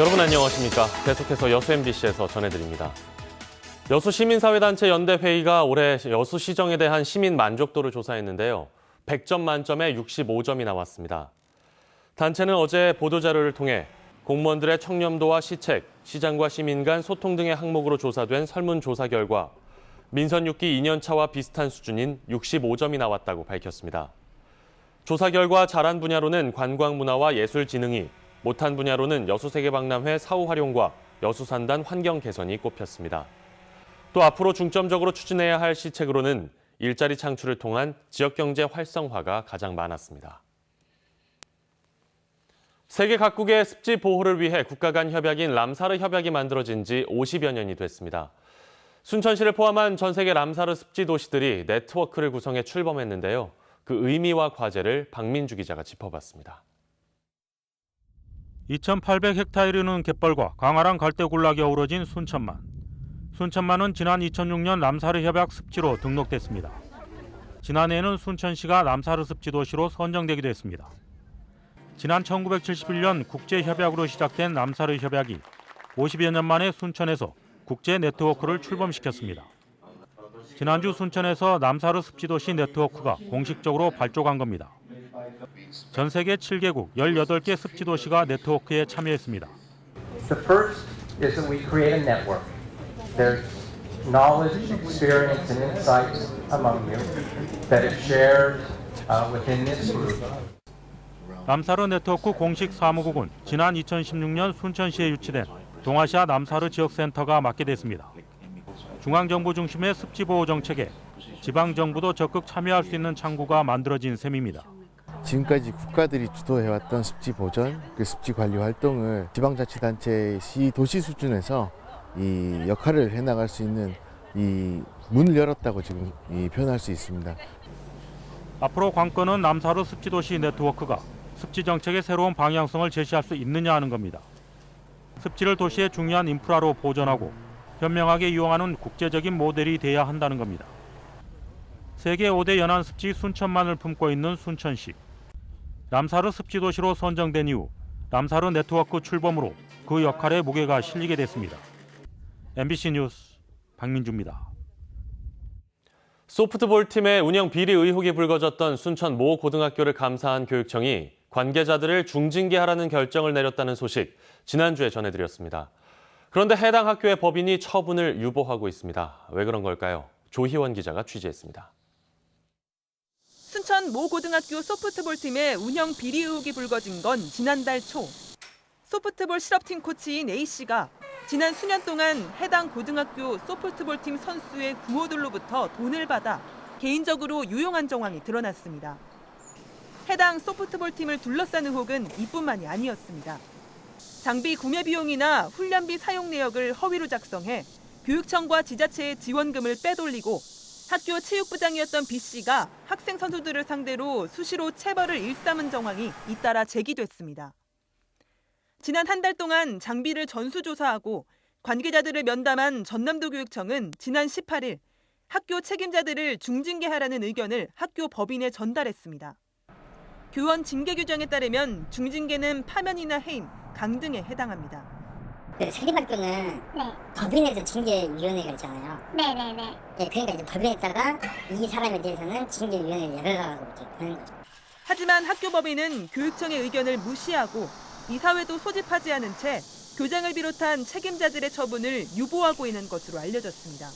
여러분 안녕하십니까? 계속해서 여수 MBC에서 전해드립니다. 여수 시민사회단체 연대회의가 올해 여수 시정에 대한 시민 만족도를 조사했는데요. 100점 만점에 65점이 나왔습니다. 단체는 어제 보도자료를 통해 공무원들의 청렴도와 시책, 시장과 시민 간 소통 등의 항목으로 조사된 설문조사 결과 민선 6기 2년차와 비슷한 수준인 65점이 나왔다고 밝혔습니다. 조사 결과 잘한 분야로는 관광문화와 예술진흥이, 못한 분야로는 여수세계박람회 사후 활용과 여수산단 환경 개선이 꼽혔습니다. 또 앞으로 중점적으로 추진해야 할 시책으로는 일자리 창출을 통한 지역경제 활성화가 가장 많았습니다. 세계 각국의 습지 보호를 위해 국가 간 협약인 람사르 협약이 만들어진 지 50여 년이 됐습니다. 순천시를 포함한 전 세계 람사르 습지 도시들이 네트워크를 구성해 출범했는데요. 그 의미와 과제를 박민주 기자가 짚어봤습니다. 2,800헥타에 이르는 갯벌과 광활한 갈대군락이 어우러진 순천만. 순천만은 지난 2006년 람사르 협약 습지로 등록됐습니다. 지난해에는 순천시가 람사르 습지 도시로 선정되기도 했습니다. 지난 1971년 국제협약으로 시작된 람사르 협약이 50여 년 만에 순천에서 국제 네트워크를 출범시켰습니다. 지난주 순천에서 람사르 습지 도시 네트워크가 공식적으로 발족한 겁니다. 전 세계 7개국 18개 습지 도시가 네트워크에 참여했습니다. The first is that we create a network. There's knowledge, experience, and insights among you that is shared within this group. 람사르 네트워크 공식 사무국은 지난 2016년 순천시에 유치된 동아시아 람사르 지역센터가 맡게 됐습니다. 중앙정부 중심의 습지보호 정책에 지방정부도 적극 참여할 수 있는 창구가 만들어진 셈입니다. 지금까지 국가들이 주도해왔던 습지 보전, 습지 관리 활동을 지방자치단체, 시, 도시 수준에서 이 역할을 해나갈 수 있는 이 문을 열었다고 지금 표현할 수 있습니다. 앞으로 관건은 람사르 습지도시 네트워크가 습지 정책의 새로운 방향성을 제시할 수 있느냐 하는 겁니다. 습지를 도시의 중요한 인프라로 보존하고 현명하게 이용하는 국제적인 모델이 돼야 한다는 겁니다. 세계 5대 연안 습지 순천만을 품고 있는 순천시. 람사르 습지 도시로 선정된 이후 람사르 네트워크 출범으로 그 역할에 무게가 실리게 됐습니다. MBC 뉴스 박민주입니다. 소프트볼 팀의 운영 비리 의혹이 불거졌던 순천 모 고등학교를 감사한 교육청이 관계자들을 중징계하라는 결정을 내렸다는 소식 지난주에 전해드렸습니다. 그런데 해당 학교의 법인이 처분을 유보하고 있습니다. 왜 그런 걸까요? 조희원 기자가 취재했습니다. 순천 모 고등학교 소프트볼 팀의 운영 비리 의혹이 불거진 건 지난달 초. 소프트볼 실업팀 코치인 A씨가 지난 수년 동안 해당 고등학교 소프트볼 팀 선수의 부모들로부터 돈을 받아 개인적으로 유용한 정황이 드러났습니다. 해당 소프트볼 팀을 둘러싼 의혹은 이뿐만이 아니었습니다. 장비 구매 비용이나 훈련비 사용 내역을 허위로 작성해 교육청과 지자체의 지원금을 빼돌리고 학교 체육부장이었던 B씨가 학생 선수들을 상대로 수시로 체벌을 일삼은 정황이 잇따라 제기됐습니다. 지난 한 달 동안 장비를 전수조사하고 관계자들을 면담한 전남도 교육청은 지난 18일 학교 책임자들을 중징계하라는 의견을 학교 법인에 전달했습니다. 교원 징계 규정에 따르면 중징계는 파면이나 해임, 강등에 해당합니다. 사립학교는 법인에서 징계위원회가 있잖아요. 네네네. 네, 그러니까 이제 법인에다가 이 사람에 대해서는 징계위원회를 열어가고 이렇게 보는 거죠. 하지만 학교 법인은 교육청의 의견을 무시하고 이사회도 소집하지 않은 채 교장을 비롯한 책임자들의 처분을 유보하고 있는 것으로 알려졌습니다.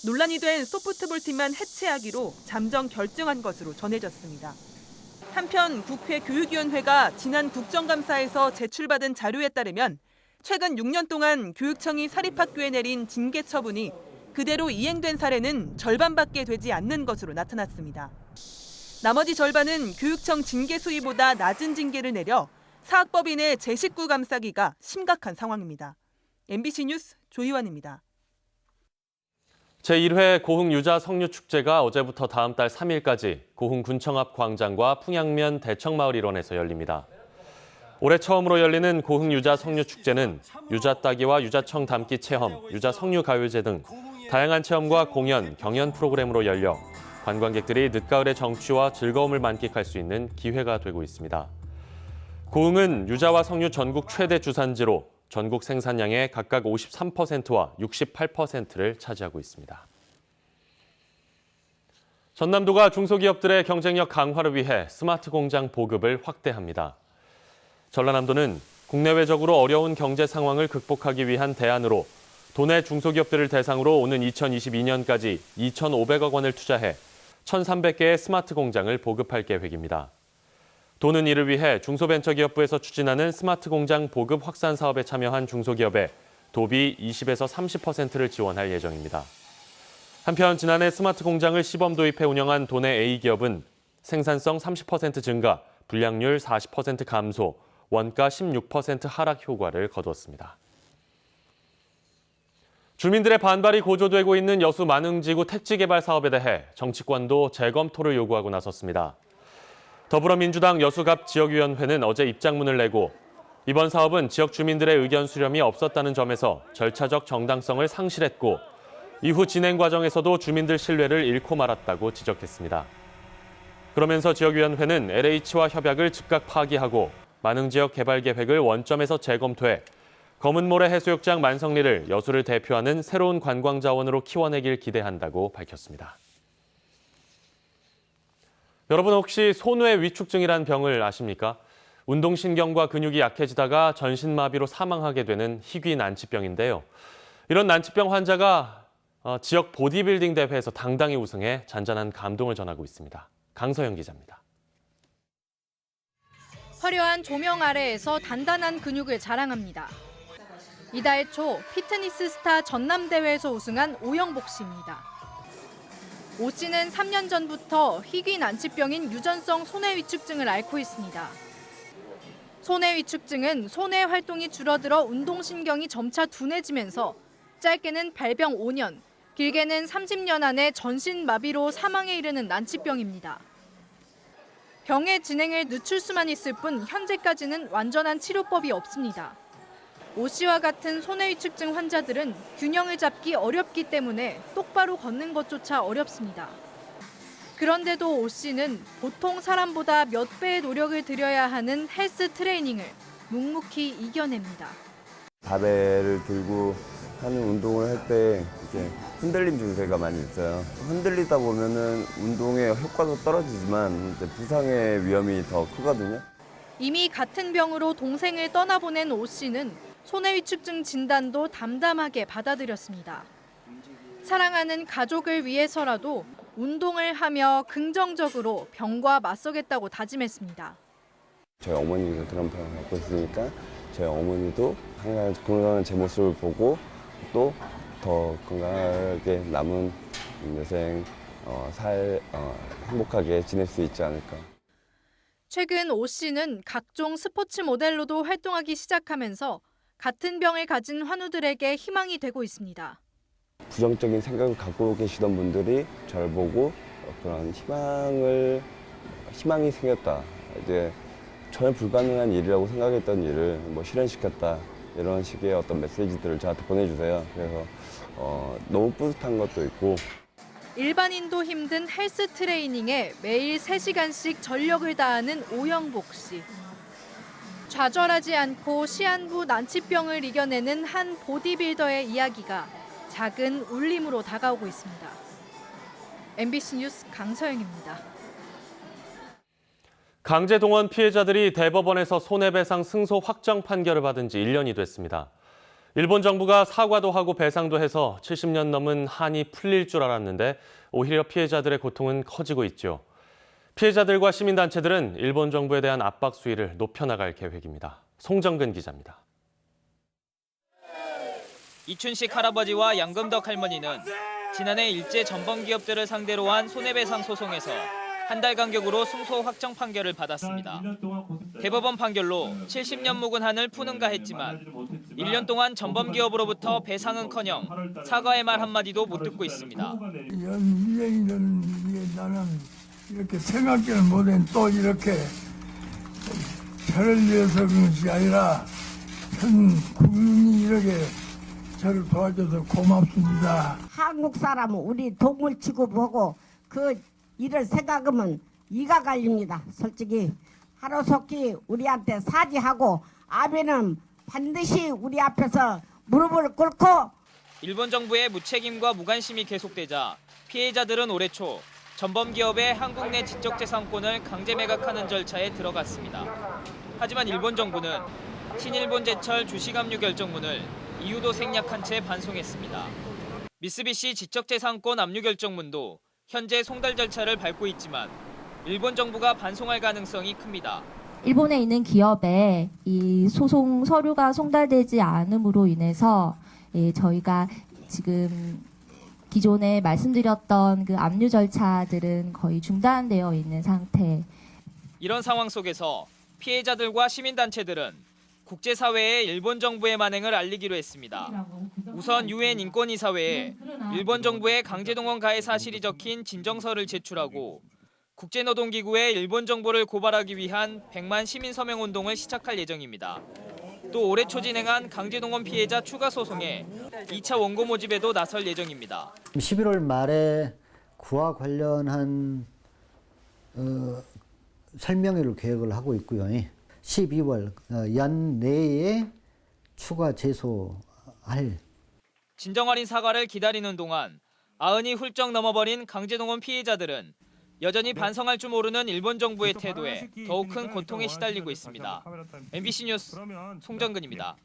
논란이 된 소프트볼 팀만 해체하기로 잠정 결정한 것으로 전해졌습니다. 한편 국회 교육위원회가 지난 국정감사에서 제출받은 자료에 따르면 최근 6년 동안 교육청이 사립학교에 내린 징계 처분이 그대로 이행된 사례는 절반밖에 되지 않는 것으로 나타났습니다. 나머지 절반은 교육청 징계 수위보다 낮은 징계를 내려 사학법인의 제19 감싸기가 심각한 상황입니다. MBC 뉴스 조희원입니다. 제1회 고흥 유자 석류축제가 어제부터 다음 달 3일까지 고흥 군청 앞 광장과 풍양면 대청마을 일원에서 열립니다. 올해 처음으로 열리는 고흥 유자 석류축제는 유자 따기와 유자청 담기 체험, 유자 석류 가요제 등 다양한 체험과 공연, 경연 프로그램으로 열려 관광객들이 늦가을의 정취와 즐거움을 만끽할 수 있는 기회가 되고 있습니다. 고흥은 유자와 석류 전국 최대 주산지로 전국 생산량의 각각 53%와 68%를 차지하고 있습니다. 전남도가 중소기업들의 경쟁력 강화를 위해 스마트 공장 보급을 확대합니다. 전라남도는 국내외적으로 어려운 경제 상황을 극복하기 위한 대안으로 도내 중소기업들을 대상으로 오는 2022년까지 2,500억 원을 투자해 1,300개의 스마트 공장을 보급할 계획입니다. 도는 이를 위해 중소벤처기업부에서 추진하는 스마트 공장 보급 확산 사업에 참여한 중소기업에 도비 20에서 30%를 지원할 예정입니다. 한편 지난해 스마트 공장을 시범 도입해 운영한 도내 A기업은 생산성 30% 증가, 불량률 40% 감소, 원가 16% 하락 효과를 거두었습니다. 주민들의 반발이 고조되고 있는 여수 만흥지구 택지 개발 사업에 대해 정치권도 재검토를 요구하고 나섰습니다. 더불어민주당 여수갑 지역위원회는 어제 입장문을 내고 이번 사업은 지역 주민들의 의견 수렴이 없었다는 점에서 절차적 정당성을 상실했고 이후 진행 과정에서도 주민들 신뢰를 잃고 말았다고 지적했습니다. 그러면서 지역위원회는 LH와 협약을 즉각 파기하고 만흥지역 개발 계획을 원점에서 재검토해 검은모래 해수욕장 만성리를 여수를 대표하는 새로운 관광자원으로 키워내길 기대한다고 밝혔습니다. 여러분 혹시 손외 위축증이란 병을 아십니까? 운동신경과 근육이 약해지다가 전신마비로 사망하게 되는 희귀 난치병인데요. 이런 난치병 환자가 지역 보디빌딩 대회에서 당당히 우승해 잔잔한 감동을 전하고 있습니다. 강서영 기자입니다. 화려한 조명 아래에서 단단한 근육을 자랑합니다. 이달 초 피트니스 스타 전남대회에서 우승한 오영복 씨입니다. 오 씨는 3년 전부터 희귀 난치병인 유전성 손해위축증을 앓고 있습니다. 손해위축증은 손해 활동이 줄어들어 운동신경이 점차 둔해지면서 짧게는 발병 5년, 길게는 30년 안에 전신마비로 사망에 이르는 난치병입니다. 병의 진행을 늦출 수만 있을 뿐 현재까지는 완전한 치료법이 없습니다. 오 씨와 같은 손해위축증 환자들은 균형을 잡기 어렵기 때문에 똑바로 걷는 것조차 어렵습니다. 그런데도 오 씨는 보통 사람보다 몇 배의 노력을 들여야 하는 헬스 트레이닝을 묵묵히 이겨냅니다. 바벨을 들고 하는 운동을 할 때 흔들림 증세가 많이 있어요. 흔들리다 보면은 운동의 효과도 떨어지지만 부상의 위험이 더 크거든요. 이미 같은 병으로 동생을 떠나보낸 오 씨는 손해위축증 진단도 담담하게 받아들였습니다. 사랑하는 가족을 위해서라도 운동을 하며 긍정적으로 병과 맞서겠다고 다짐했습니다. 저희 어머니가 그런 병을 갖고 있으니까 저희 어머니도 항상 건강한 제 모습을 보고 또 더 건강하게 남은 여생 행복하게 지낼 수 있지 않을까. 최근 오 씨는 각종 스포츠 모델로도 활동하기 시작하면서 같은 병을 가진 환우들에게 희망이 되고 있습니다. 부정적인 생각을 갖고 계시던 분들이 저를 보고 그런 희망이 생겼다. 이제 전혀 불가능한 일이라고 생각했던 일을 실현시켰다. 이런 식의 어떤 메시지들을 저한테 보내주세요. 그래서 너무 뿌듯한 것도 있고. 일반인도 힘든 헬스 트레이닝에 매일 3시간씩 전력을 다하는 오영복 씨. 좌절하지 않고 시한부 난치병을 이겨내는 한 보디빌더의 이야기가 작은 울림으로 다가오고 있습니다. MBC 뉴스 강서영입니다. 강제동원 피해자들이 대법원에서 손해배상 승소 확정 판결을 받은 지 1년이 됐습니다. 일본 정부가 사과도 하고 배상도 해서 70년 넘은 한이 풀릴 줄 알았는데 오히려 피해자들의 고통은 커지고 있죠. 피해자들과 시민단체들은 일본 정부에 대한 압박 수위를 높여나갈 계획입니다. 송정근 기자입니다. 이춘식 할아버지와 양금덕 할머니는 지난해 일제 전범 기업들을 상대로 한 손해배상 소송에서 한 달 간격으로 승소 확정 판결을 받았습니다. 대법원 판결로 70년 묵은 한을 푸는가 했지만 1년 동안 전범 기업으로부터 배상은커녕 사과의 말 한마디도 못 듣고 있습니다. 연예인들은 나는 이렇게 생각지는 못한 또 이렇게 저를 위해서 그런 것이 아니라 전 국민이 이렇게 저를 도와줘서 고맙습니다. 한국 사람은 우리 동물 취급하고 그 일을 생각하면 이가 갈립니다. 솔직히 하루속히 우리한테 사죄하고 아베는 반드시 우리 앞에서 무릎을 꿇고 일본 정부의 무책임과 무관심이 계속되자 피해자들은 올해 초 전범기업의 한국 내 지적재산권을 강제 매각하는 절차에 들어갔습니다. 하지만 일본 정부는 신일본 제철 주식압류 결정문을 이유도 생략한 채 반송했습니다. 미쓰비시 지적재산권 압류 결정문도 현재 송달 절차를 밟고 있지만 일본 정부가 반송할 가능성이 큽니다. 일본에 있는 기업에 이 소송 서류가 송달되지 않음으로 인해서 저희가 지금 기존에 말씀드렸던 그 압류 절차들은 거의 중단되어 있는 상태. 이런 상황 속에서 피해자들과 시민단체들은 국제사회에 일본 정부의 만행을 알리기로 했습니다. 우선 유엔 인권이사회에 일본 정부의 강제동원 가해 사실이 적힌 진정서를 제출하고 국제노동기구에 일본 정부를 고발하기 위한 100만 시민 서명 운동을 시작할 예정입니다. 또 올해 초 진행한 강제동원 피해자 추가 소송에 2차 원고 모집에도 나설 예정입니다. 11월 말에 그와 관련한 설명회를 계획을 하고 있고요. 12월 연내에 추가 제소할. 진정어린 사과를 기다리는 동안 아흔이 훌쩍 넘어버린 강제동원 피해자들은 여전히 반성할 줄 모르는 일본 정부의 태도에 더욱 큰 고통에 시달리고 있습니다. MBC 뉴스 송정근입니다.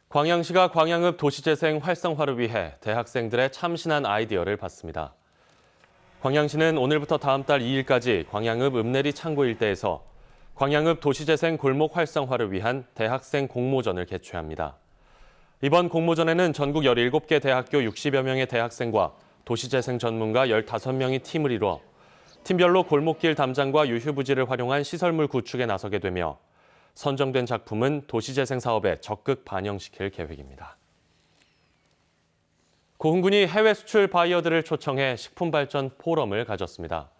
광양시가 광양읍 도시재생 활성화를 위해 대학생들의 참신한 아이디어를 받습니다. 광양시는 오늘부터 다음 달 2일까지 광양읍 읍내리 창고 일대에서 광양읍 도시재생 골목 활성화를 위한 대학생 공모전을 개최합니다. 이번 공모전에는 전국 17개 대학교 60여 명의 대학생과 도시재생 전문가 15명이 팀을 이뤄 팀별로 골목길 담장과 유휴부지를 활용한 시설물 구축에 나서게 되며 선정된 작품은 도시재생 사업에 적극 반영시킬 계획입니다. 고흥군이 해외 수출 바이어들을 초청해 식품발전 포럼을 가졌습니다.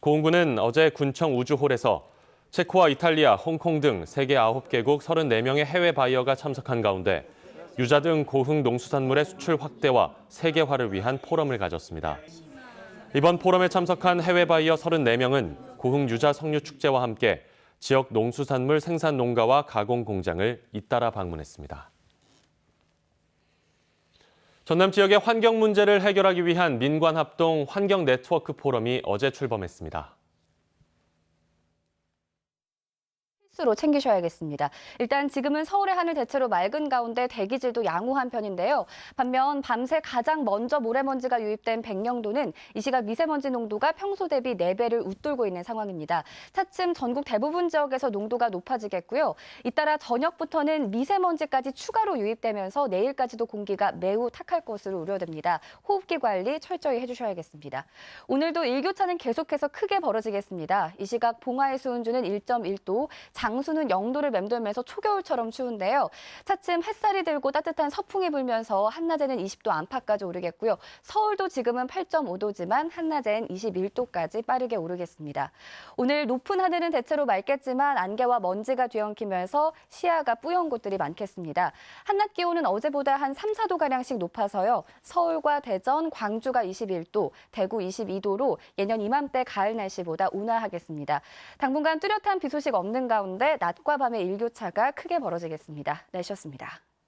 고흥군은 어제 군청 우주홀에서 체코와 이탈리아, 홍콩 등 세계 9개국 34명의 해외 바이어가 참석한 가운데 유자 등 고흥 농수산물의 수출 확대와 세계화를 위한 포럼을 가졌습니다. 이번 포럼에 참석한 해외 바이어 34명은 고흥 유자 석류 축제와 함께 지역 농수산물 생산 농가와 가공 공장을 잇따라 방문했습니다. 전남 지역의 환경 문제를 해결하기 위한 민관 합동 환경 네트워크 포럼이 어제 출범했습니다. 필수로 챙기셔야겠습니다. 일단 지금은 서울의 하늘 대체로 맑은 가운데 대기질도 양호한 편인데요. 반면 밤새 가장 먼저 모래먼지가 유입된 백령도는 이 시각 미세먼지 농도가 평소 대비 4배를 웃돌고 있는 상황입니다. 차츰 전국 대부분 지역에서 농도가 높아지겠고요. 잇따라 저녁부터는 미세먼지까지 추가로 유입되면서 내일까지도 공기가 매우 탁할 것으로 우려됩니다. 호흡기 관리 철저히 해주셔야겠습니다. 오늘도 일교차는 계속해서 크게 벌어지겠습니다. 이 시각 봉화의 수온주는 1.1도, 장수는 0도를 맴돌면서 초겨울처럼 추운데요. 차츰 햇살이 들고 따뜻한 서풍이 불면서 한낮에는 20도 안팎까지 오르겠고요. 서울도 지금은 8.5도지만 한낮엔 21도까지 빠르게 오르겠습니다. 오늘 높은 하늘은 대체로 맑겠지만 안개와 먼지가 뒤엉키면서 시야가 뿌연 곳들이 많겠습니다. 한낮 기온은 어제보다 한 3, 4도가량씩 높아서요. 서울과 대전, 광주가 21도, 대구 22도로 예년 이맘때 가을 날씨보다 온화하겠습니다. 당분간 뚜렷한 비 소식 없는 가운데 낮과 밤의 일교차가 크게 벌어지겠습니다. 날씨였습니다.